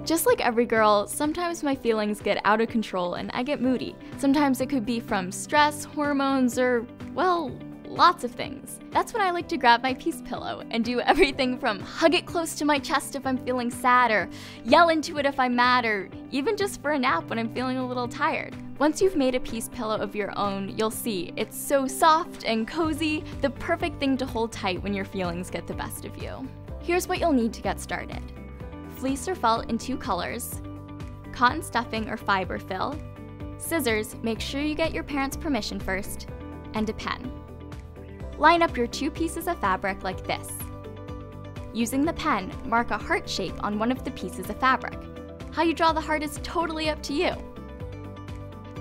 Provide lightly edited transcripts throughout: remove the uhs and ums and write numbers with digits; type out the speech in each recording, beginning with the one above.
Just like every girl, sometimes my feelings get out of control and I get moody. Sometimes it could be from stress, hormones, or, well, lots of things. That's when I like to grab my peace pillow and do everything from hug it close to my chest if I'm feeling sad, or yell into it if I'm mad, or even just for a nap when I'm feeling a little tired. Once you've made a peace pillow of your own, you'll see it's so soft and cozy, the perfect thing to hold tight when your feelings get the best of you. Here's what you'll need to get started. Fleece or felt in 2 colors, cotton stuffing or fiber fill, scissors, make sure you get your parents' permission first, and a pen. Line up your 2 pieces of fabric like this. Using the pen, mark a heart shape on one of the pieces of fabric. How you draw the heart is totally up to you.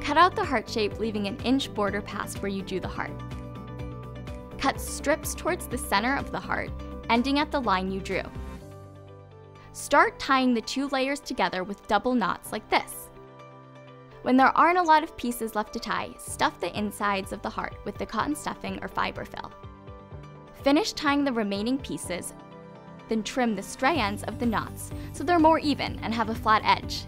Cut out the heart shape, leaving an inch border past where you drew the heart. Cut strips towards the center of the heart, ending at the line you drew. Start tying the 2 layers together with double knots like this. When there aren't a lot of pieces left to tie, stuff the insides of the heart with the cotton stuffing or fiber fill. Finish tying the remaining pieces, then trim the stray ends of the knots so they're more even and have a flat edge.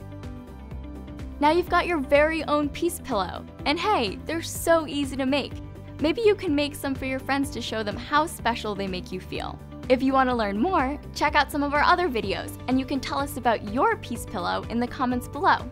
Now you've got your very own peace pillow, and hey, they're so easy to make. Maybe you can make some for your friends to show them how special they make you feel. If you want to learn more, check out some of our other videos, and you can tell us about your peace pillow in the comments below.